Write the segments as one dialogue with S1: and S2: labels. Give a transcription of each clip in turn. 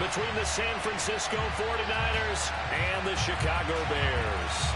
S1: between the San Francisco 49ers and the Chicago Bears.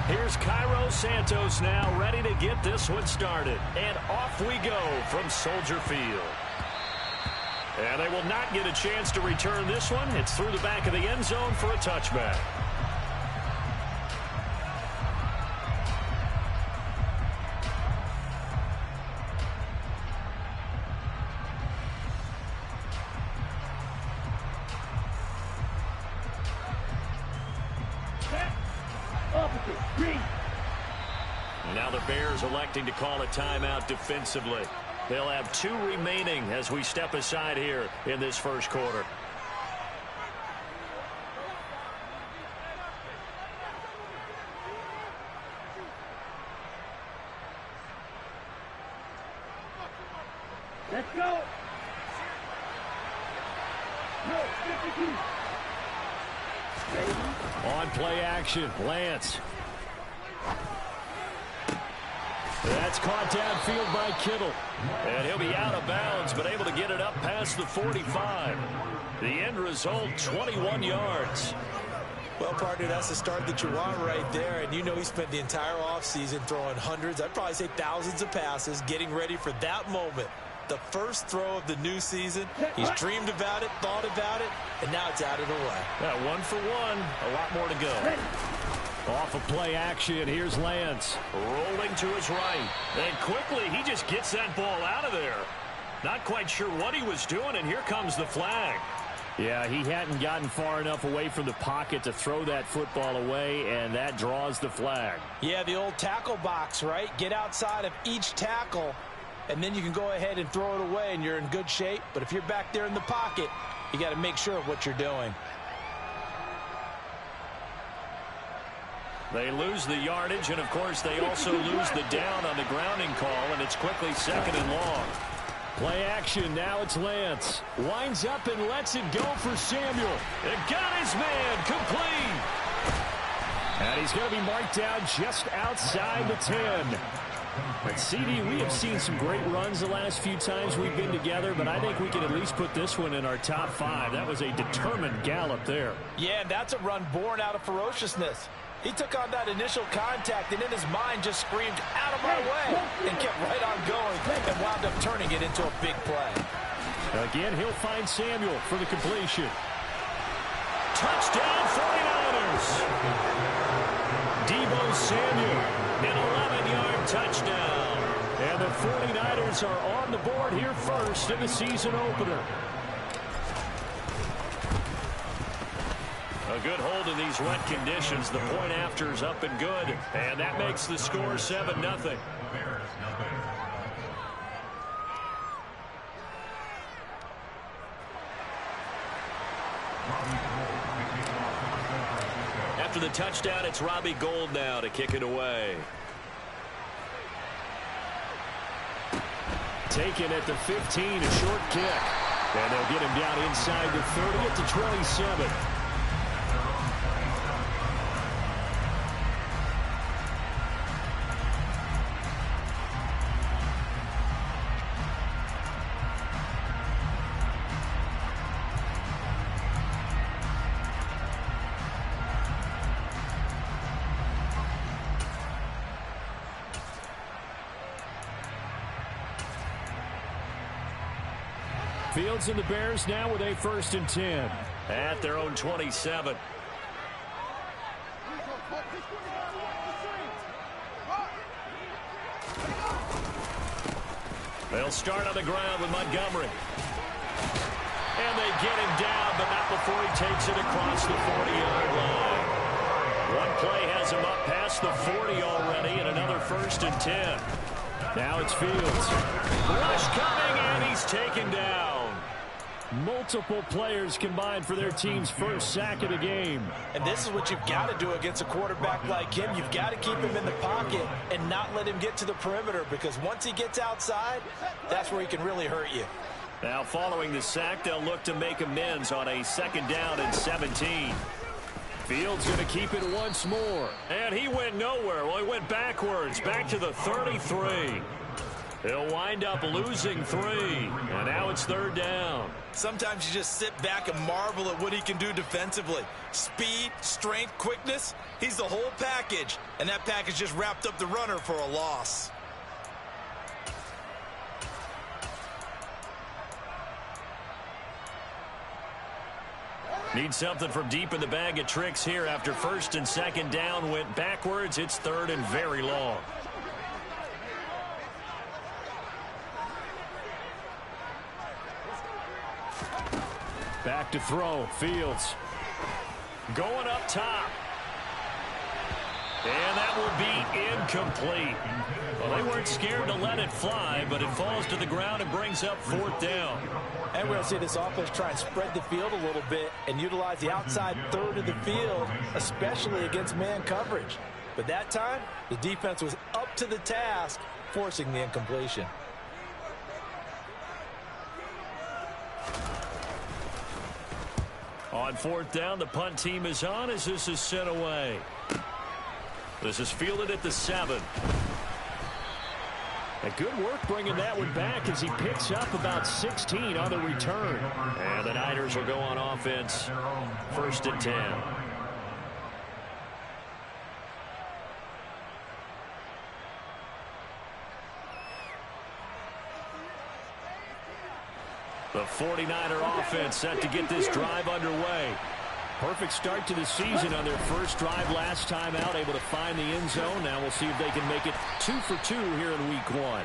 S1: Here's Cairo Santos now ready to get this one started. And off we go from Soldier Field. And they will not get a chance to return this one. It's through the back of the end zone for a touchback. Now the Bears electing to call a timeout defensively. They'll have 2 remaining as we step aside here in this first quarter.
S2: Let's go.
S1: On play action, Lance. That's caught downfield by Kittle. And he'll be out of bounds, but able to get it up past the 45. The end result, 21 yards.
S3: Well, partner, that's the start that you want right there. And you know he spent the entire offseason throwing hundreds, I'd probably say thousands of passes, getting ready for that moment. The first throw of the new season. He's dreamed about it, thought about it, and now it's out of the way.
S1: Yeah, 1 for 1. A lot more to go. Off of play action, here's Lance. Rolling to his right. And quickly, he just gets that ball out of there. Not quite sure what he was doing, and here comes the flag. Yeah, he hadn't gotten far enough away from the pocket to throw that football away, and that draws the flag.
S4: Yeah, the old tackle box, right? Get outside of each tackle, and then you can go ahead and throw it away, and you're in good shape. But if you're back there in the pocket, you got to make sure of what you're doing.
S1: They lose the yardage, and, of course, they also lose the down on the grounding call, and it's quickly 2nd and long. Play action. Now it's Lance. Winds up and lets it go for Samuel. It got his man complete. And he's going to be marked down just outside the 10. But, CD, we have seen some great runs the last few times we've been together, but I think we can at least put this one in our top 5. That was a determined gallop there.
S4: Yeah, that's a run born out of ferociousness. He took on that initial contact and in his mind just screamed, "Out of my way," and kept right on going and wound up turning it into a big play.
S1: Again, he'll find Samuel for the completion. Touchdown 49ers. Deebo Samuel, an 11-yard touchdown. And the 49ers are on the board here first in the season opener. A good hold in these wet conditions. The point after is up and good. And that makes the score 7-0. After the touchdown, it's Robbie Gould now to kick it away. Taken at the 15, a short kick. And they'll get him down inside the 30 at the 27. Fields and the Bears now with a 1st and 10 at their own 27. They'll start on the ground with Montgomery. And they get him down, but not before he takes it across the 40-yard line. One play has him up past the 40 already, and another 1st and 10. Now it's Fields. Rush coming, and he's taken down. Multiple players combined for their team's first sack of the game.
S4: And this is what you've got to do against a quarterback like him. You've got to keep him in the pocket and not let him get to the perimeter, because once he gets outside, that's where he can really hurt you.
S1: Now following the sack, they'll look to make amends on a 2nd down and 17. Fields going to keep it once more. And he went nowhere. Well, he went backwards, back to the 33. He'll wind up losing 3. And now it's 3rd down.
S3: Sometimes you just sit back and marvel at what he can do defensively. Speed, strength, quickness. He's the whole package. And that package just wrapped up the runner for a loss.
S1: Need something from deep in the bag of tricks here after 1st and 2nd down went backwards. It's 3rd and very long. Back to throw. Fields going up top. And that will be incomplete. Well, they weren't scared to let it fly, but it falls to the ground and brings up 4th down.
S4: And we're going to see this offense try and spread the field a little bit and utilize the outside 3rd of the field, especially against man coverage. But that time, the defense was up to the task, forcing the incompletion.
S1: On 4th down, the punt team is on as this is sent away. This is fielded at the 7. A good work bringing that one back as he picks up about 16 on the return. And the Niners will go on offense. 1st and 10. The 49er offense set to get this drive underway. Perfect start to the season on their first drive last time out, able to find the end zone. Now we'll see if they can make it 2 for 2 here in week 1.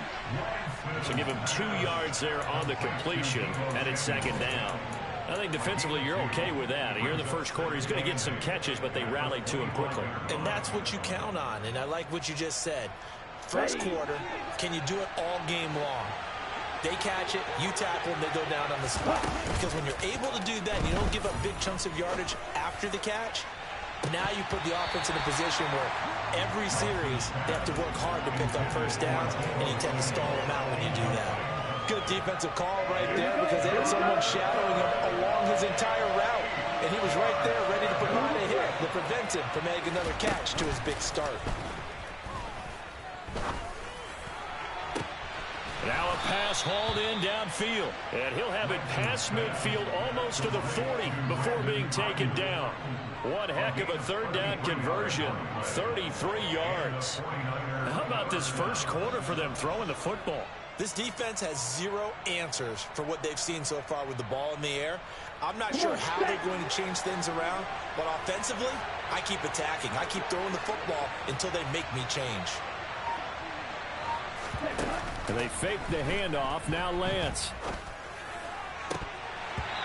S1: So give him 2 yards there on the completion, and it's 2nd down. I think defensively you're okay with that. Here in the first quarter, he's going to get some catches, but they rallied to him quickly.
S3: And that's what you count on, and I like what you just said. First quarter, can you do it all game long? They catch it, you tackle them, they go down on the spot. Because when you're able to do that and you don't give up big chunks of yardage after the catch, now you put the offense in a position where every series they have to work hard to pick up first downs, and you tend to stall them out when you do that. Good defensive call right there, because they had someone shadowing him along his entire route. And he was right there ready to provide a hit that prevents him from making another catch to his big start.
S1: Now a pass hauled in downfield. And he'll have it past midfield almost to the 40 before being taken down. One heck of a 3rd down conversion. 33 yards. How about this first quarter for them throwing the football?
S3: This defense has 0 answers for what they've seen so far with the ball in the air. I'm not sure how they're going to change things around, but offensively, I keep attacking. I keep throwing the football until they make me change.
S1: And they fake the handoff. Now Lance.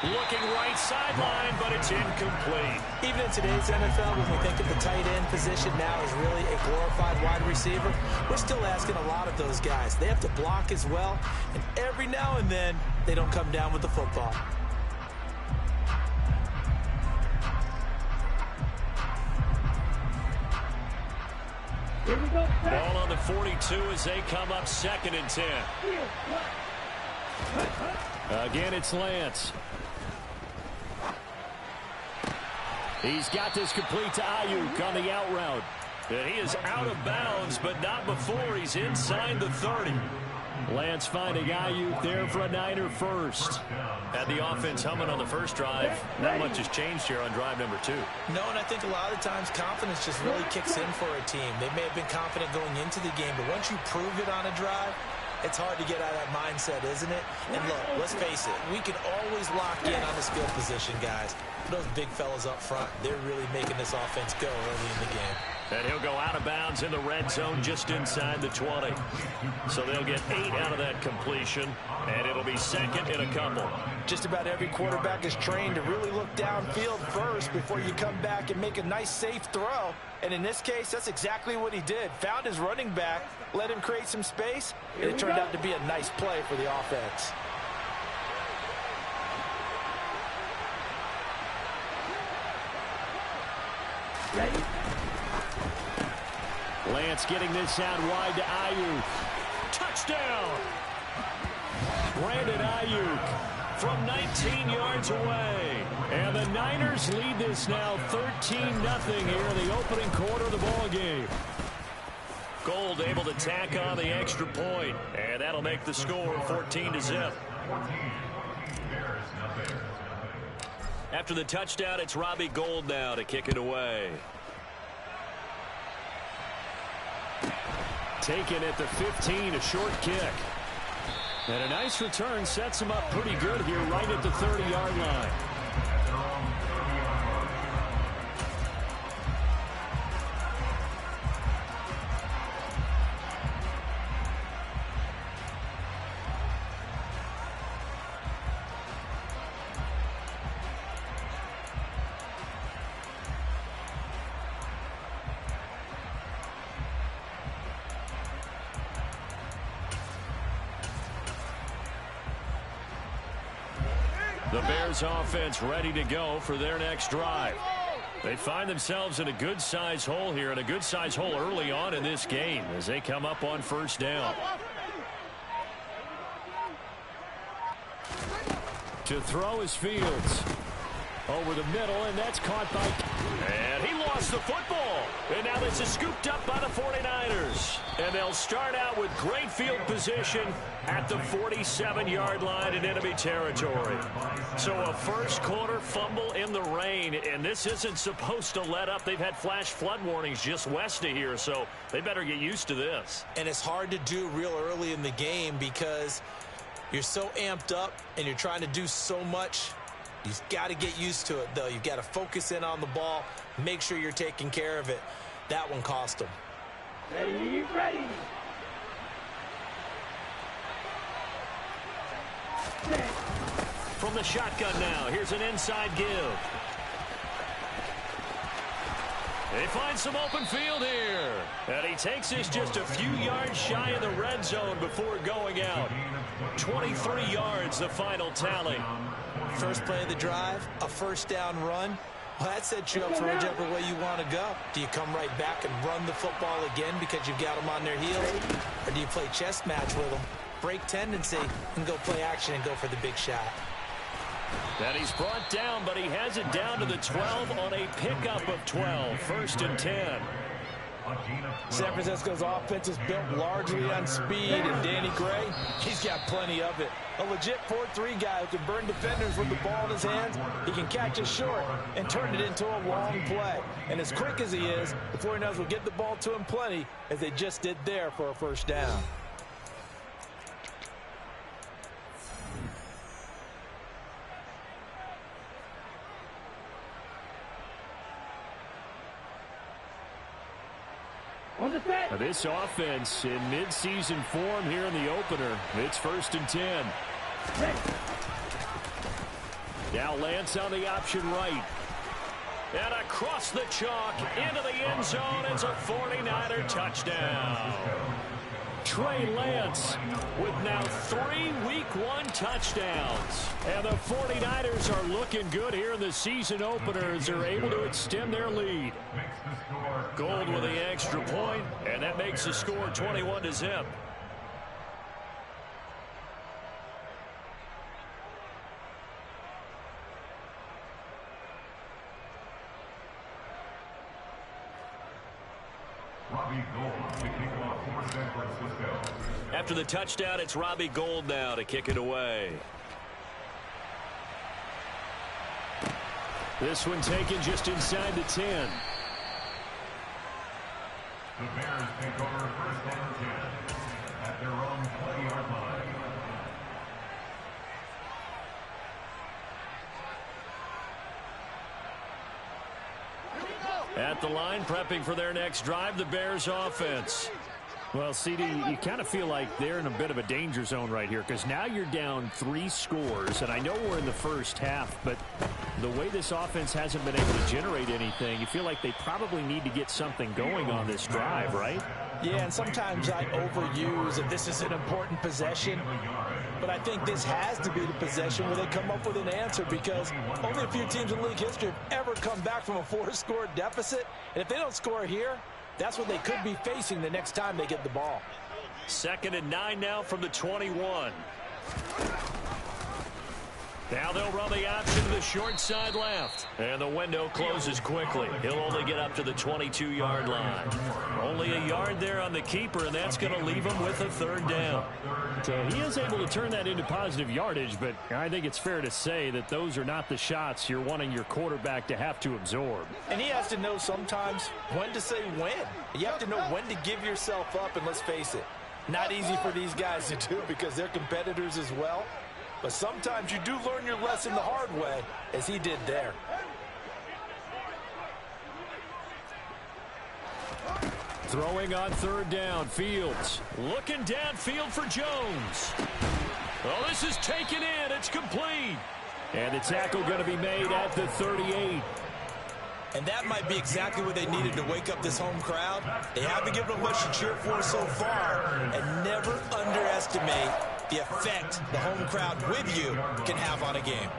S1: Looking right sideline, but it's incomplete.
S3: Even in today's NFL, when we think of the tight end position now as really a glorified wide receiver, we're still asking a lot of those guys. They have to block as well, and every now and then, they don't come down with the football.
S1: Ball on the 42 as they come up 2nd and 10. Again, it's Lance. He's got this complete to Ayuk on the out route. And he is out of bounds, but not before he's inside the 30. Lance finding Ayuk there for a Niner first. Had the offense humming on the first drive. Not much has changed here on drive number 2.
S3: No, and I think a lot of times confidence just really kicks in for a team. They may have been confident going into the game, but once you prove it on a drive, it's hard to get out of that mindset, isn't it? And look, let's face it, we can always lock in on this field position, guys. Those big fellas up front, they're really making this offense go early in the game.
S1: And he'll go out of bounds in the red zone just inside the 20. So they'll get 8 out of that completion, and it'll be 2nd in a couple.
S4: Just about every quarterback is trained to really look downfield first before you come back and make a nice, safe throw. And in this case, that's exactly what he did. Found his running back, let him create some space, and it turned out to be a nice play for the offense.
S2: Ready?
S1: Lance getting this out wide to Ayuk. Touchdown! Brandon Ayuk from 19 yards away. And the Niners lead this now 13-0 here in the opening quarter of the ball game. Gold able to tack on the extra point, and that'll make the score 14-0. After the touchdown, it's Robbie Gould now to kick it away. Taken at the 15, a short kick. And a nice return sets him up pretty good here right at the 30-yard line. The Bears offense ready to go for their next drive. They find themselves in a good-sized hole here, and a good-sized hole early on in this game as they come up on first down. To throw is Fields. Over the middle, and that's caught by... And he lost the football. And now this is scooped up by the 49ers. And they'll start out with great field position at the 47-yard line in enemy territory. So a first-quarter fumble in the rain, and this isn't supposed to let up. They've had flash flood warnings just west of here, so they better get used to this.
S3: And it's hard to do real early in the game because you're so amped up and you're trying to do so much. You've got to get used to it, though. You've got to focus in on the ball, make sure you're taking care of it. That one cost them.
S2: Ready, ready.
S1: From the shotgun now, here's an inside give. They find some open field here. And he takes this just a few yards shy of the red zone before going out. 23 yards, the final tally.
S3: First play of the drive, a first down run. Well, that sets you up for whichever way you want to go. Do you come right back and run the football again because you've got them on their heels? Or do you play chess match with them, break tendency, and go play action and go for the big shot?
S1: That he's brought down, but he has it down to the 12 on a pickup of 12. First and 10.
S4: San Francisco's offense is built largely on speed, and Danny Gray, he's got plenty of it. A legit 4-3 guy who can burn defenders with the ball in his hands. He can catch it short and turn it into a long play. And as quick as he is, the 49ers will get the ball to him plenty, as they just did there for a first down.
S1: Now this offense in midseason form here in the opener. It's first and 10. Now Lance on the option right. And across the chalk into the end zone. It's a 49er touchdown. Trey Lance with now 3 Week 1 touchdowns. And the 49ers are looking good here in the season opener as they're able to extend their lead. Gold with the extra point, and that makes the score 21-0. After the touchdown, it's Robbie Gould now to kick it away. This one taken just inside the 10.
S5: The Bears take over first and 10 at their own 20-yard line.
S1: At the line, prepping for their next drive, the Bears offense.
S6: Well, CD, you kind of feel like they're in a bit of a danger zone right here because now you're down 3 scores, and I know we're in the first half, but the way this offense hasn't been able to generate anything, you feel like they probably need to get something going on this drive, right?
S4: Yeah, and sometimes I overuse if this is an important possession. But I think this has to be the possession where they come up with an answer, because only a few teams in league history have ever come back from a 4-score deficit. And if they don't score here, that's what they could be facing the next time they get the ball.
S1: 2nd and 9 now from the 21. Now they'll run the option to the short side left. And the window closes quickly. He'll only get up to the 22-yard line. Only a yard there on the keeper, and that's going to leave him with a 3rd down.
S6: So he is able to turn that into positive yardage, but I think it's fair to say that those are not the shots you're wanting your quarterback to have to absorb.
S4: And he has to know sometimes when to say when. You have to know when to give yourself up, and let's face it, not easy for these guys to do because they're competitors as well. But sometimes you do learn your lesson the hard way, as he did there.
S6: Throwing on 3rd down, Fields.
S1: Looking downfield for Jones. Oh, this is taken in. It's complete.
S6: And the tackle going to be made at the 38.
S3: And that might be exactly what they needed to wake up this home crowd. They haven't given them much to cheer for so far, and never underestimate the effect the home crowd with you can have on a game.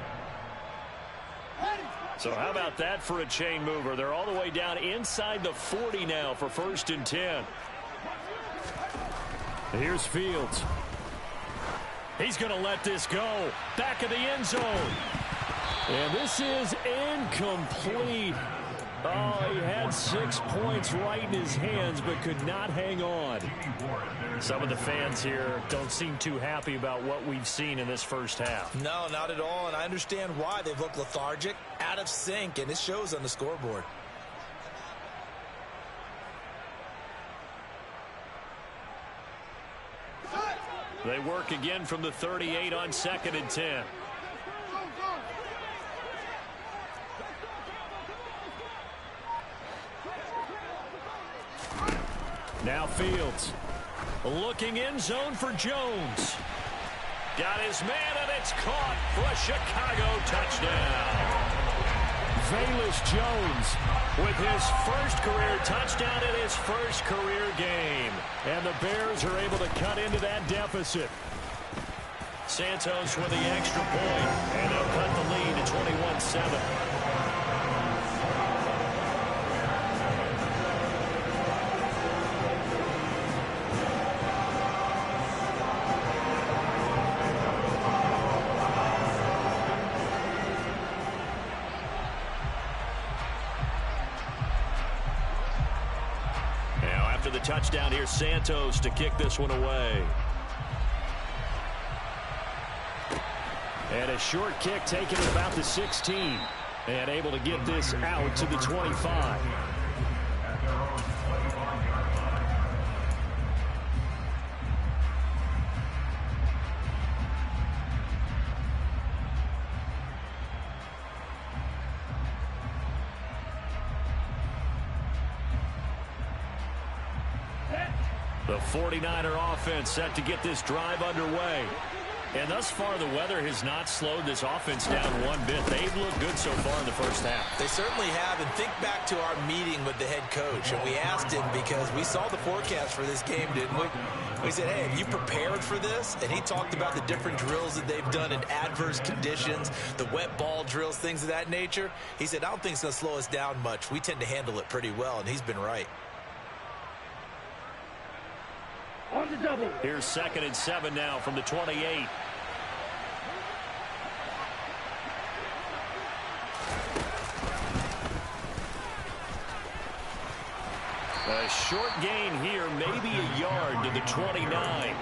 S1: So how about that for a chain mover? They're all the way down inside the 40 now for 1st and 10.
S6: Here's Fields.
S1: He's going to let this go. Back of the end zone.
S6: And this is incomplete. Oh, he had 6 points right in his hands, but could not hang on.
S1: Some of the fans here don't seem too happy about what we've seen in this first half.
S3: No, not at all, and I understand why. They've looked lethargic, out of sync, and it shows on the scoreboard.
S1: They work again from the 38 on 2nd and 10.
S6: Now Fields.
S1: Looking in zone for Jones. Got his man, and it's caught for a Chicago touchdown.
S6: Velus Jones
S1: with his first career touchdown in his first career game.
S6: And the Bears are able to cut into that deficit.
S1: Santos with the extra point, and they'll cut the lead to 21-7. The touchdown here, Santos to kick this one away.
S6: And a short kick taken at about the 16. And able to get this out to the 25.
S1: The 49er offense set to get this drive underway. And thus far, the weather has not slowed this offense down one bit. They've looked good so far in the first half.
S3: They certainly have, and think back to our meeting with the head coach, and we asked him because we saw the forecast for this game, didn't we? We said, hey, have you prepared for this? And he talked about the different drills that they've done in adverse conditions, the wet ball drills, things of that nature. He said, I don't think it's going to slow us down much. We tend to handle it pretty well, and he's been right.
S2: On the double.
S1: Here's 2nd and 7 now from the 28. A short gain here, maybe a yard to the 29.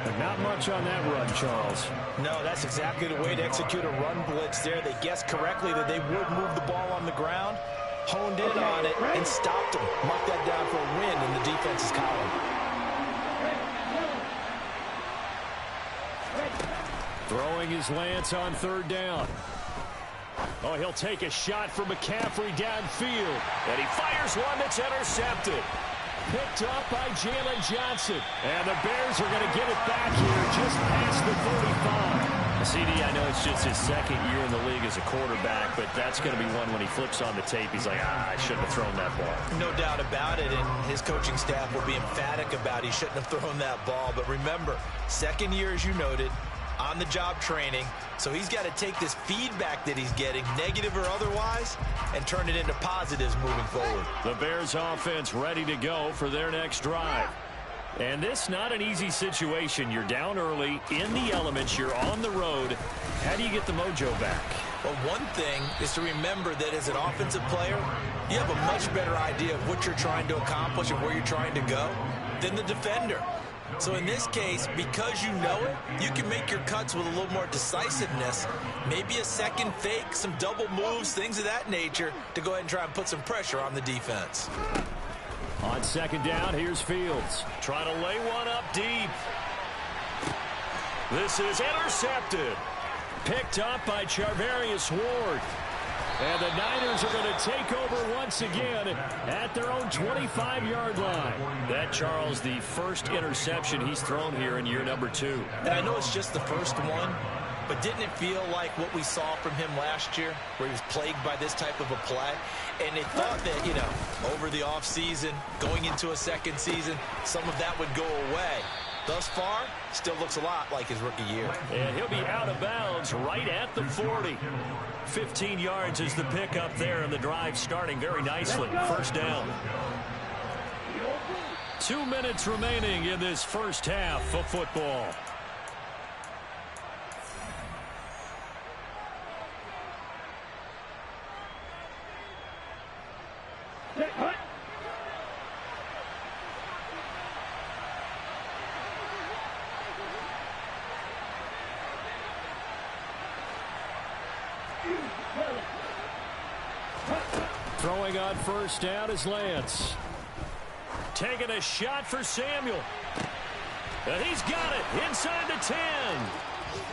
S6: But not much on that run, Charles.
S4: No, that's exactly the way to execute a run blitz there. They guessed correctly that they would move the ball on the ground, honed in on it, and stopped them. Marked that down for a win in the defense's column.
S6: Throwing his Lance on 3rd down. Oh, he'll take a shot from McCaffrey downfield.
S1: And he fires one that's intercepted.
S6: Picked up by Jalen Johnson. And the Bears are going to get it back here just past the 35.
S1: CD, I know it's just his second year in the league as a quarterback, but that's going to be one when he flips on the tape. He's like, I shouldn't have thrown that ball.
S3: No doubt about it, and his coaching staff will be emphatic about he shouldn't have thrown that ball. But remember, second year, as you noted, on-the-job training, so he's got to take this feedback that he's getting, negative or otherwise, and turn it into positives moving forward.
S1: The Bears offense ready to go for their next drive. And this not an easy situation. You're down early, in the elements, you're on the road. How do you get the mojo back?
S3: Well, one thing is to remember that as an offensive player, you have a much better idea of what you're trying to accomplish and where you're trying to go than the defender. So in this case, because you know it, you can make your cuts with a little more decisiveness, maybe a second fake, some double moves, things of that nature, to go ahead and try and put some pressure on the defense.
S1: On second down, here's Fields. Trying to lay one up deep. This is intercepted. Picked up by Charvarius Ward. And the Niners are going to take over once again at their own 25-yard line. That, Charles, the first interception he's thrown here in year number 2.
S3: And I know it's just the first one, but didn't it feel like what we saw from him last year, where he was plagued by this type of a play? And they thought that, you know, over the offseason, going into a second season, some of that would go away. Thus far, still looks a lot like his rookie year.
S1: And he'll be out of bounds right at the 40. 15 yards is the pickup there, and the drive starting very nicely. First down. 2 minutes remaining in this first half of football. Throwing on first down is Lance. Taking a shot for Samuel. And he's got it inside the 10.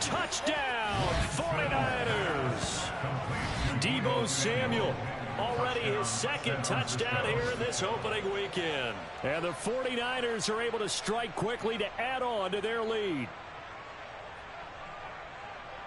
S1: Touchdown, 49ers. Deebo Samuel, already his second touchdown here in this opening weekend. And the 49ers are able to strike quickly to add on to their lead.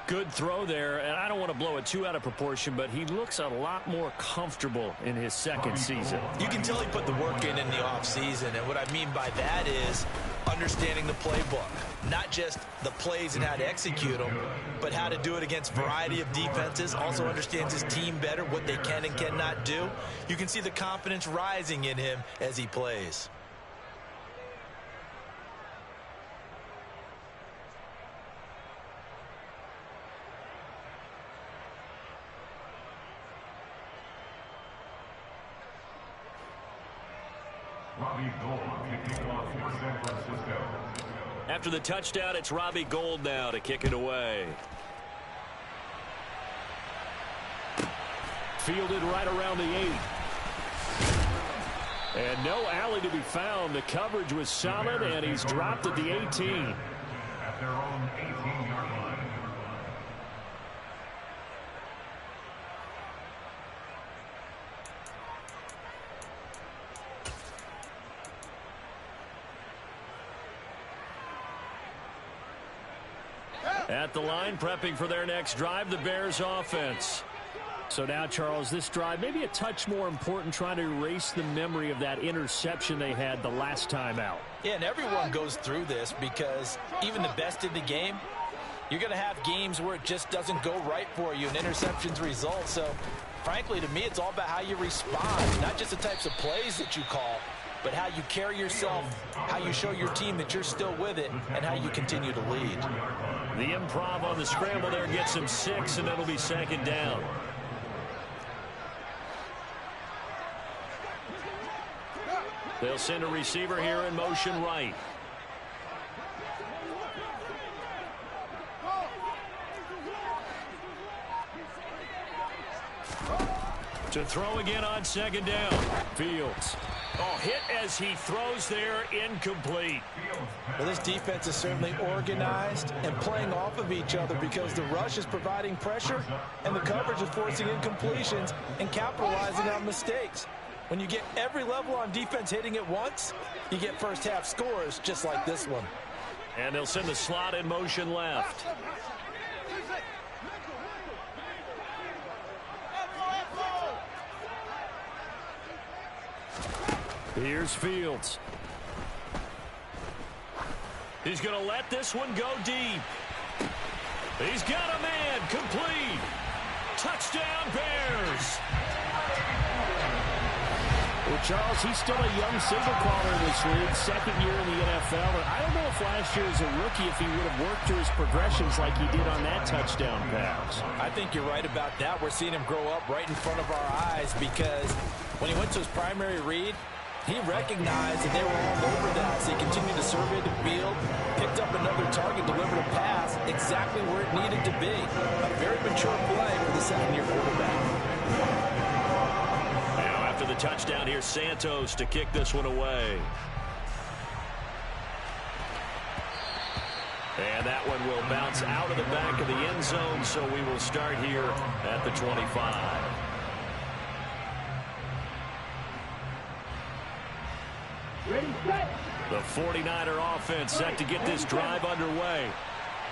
S1: Good throw there, and I don't want to blow it too out of proportion, but he looks a lot more comfortable in his second season.
S3: You can tell he put the work in the offseason, and what I mean by that is understanding the playbook. Not just the plays and how to execute them, but how to do it against a variety of defenses. Also understands his team better, what they can and cannot do. You can see the confidence rising in him as he plays.
S1: After the touchdown, it's Robbie Gould now to kick it away. Fielded right around the 8. And no alley to be found. The coverage was solid, and he's dropped at the 18.
S5: At their own 18-yard line.
S1: At the line, prepping for their next drive, the Bears offense. So now, Charles, this drive maybe a touch more important, trying to erase the memory of that interception they had the last time out.
S3: Yeah, and everyone goes through this because even the best in the game, you're going to have games where it just doesn't go right for you and interceptions result. So, frankly, to me, it's all about how you respond, not just the types of plays that you call, but how you carry yourself, how you show your team that you're still with it, and how you continue to lead.
S1: The improv on the scramble there gets him 6, and it'll be second down. They'll send a receiver here in motion right. To throw again on second down. Fields. Oh, hit as he throws there, incomplete.
S4: Well, this defense is certainly organized and playing off of each other because the rush is providing pressure and the coverage is forcing incompletions and capitalizing on mistakes. When you get every level on defense hitting at once, you get first half scores just like this one.
S1: And they'll send the slot in motion left. Here's Fields. He's going to let this one go deep. He's got a man. Complete. Touchdown, Bears.
S6: Well, Charles, he's still a young signal caller in this league, second year in the NFL. And I don't know if last year as a rookie, if he would have worked through his progressions like he did on that touchdown pass.
S4: I think you're right about that. We're seeing him grow up right in front of our eyes because when he went to his primary read, he recognized that they were all over that, so he continued to survey the field, picked up another target, delivered a pass exactly where it needed to be. A very mature play for the second-year quarterback.
S1: Now after the touchdown, here's Santos to kick this one away. And that one will bounce out of the back of the end zone, so we will start here at the 25.
S2: Ready, set.
S1: The 49er offense set to get this drive underway.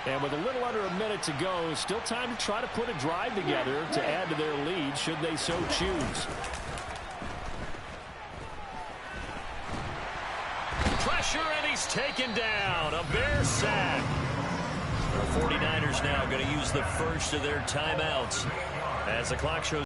S6: And with a little under a minute to go, still time to try to put a drive together to add to their lead should they so choose.
S1: Pressure, and he's taken down. A Bear sack. The 49ers now going to use the first of their timeouts as the clock shows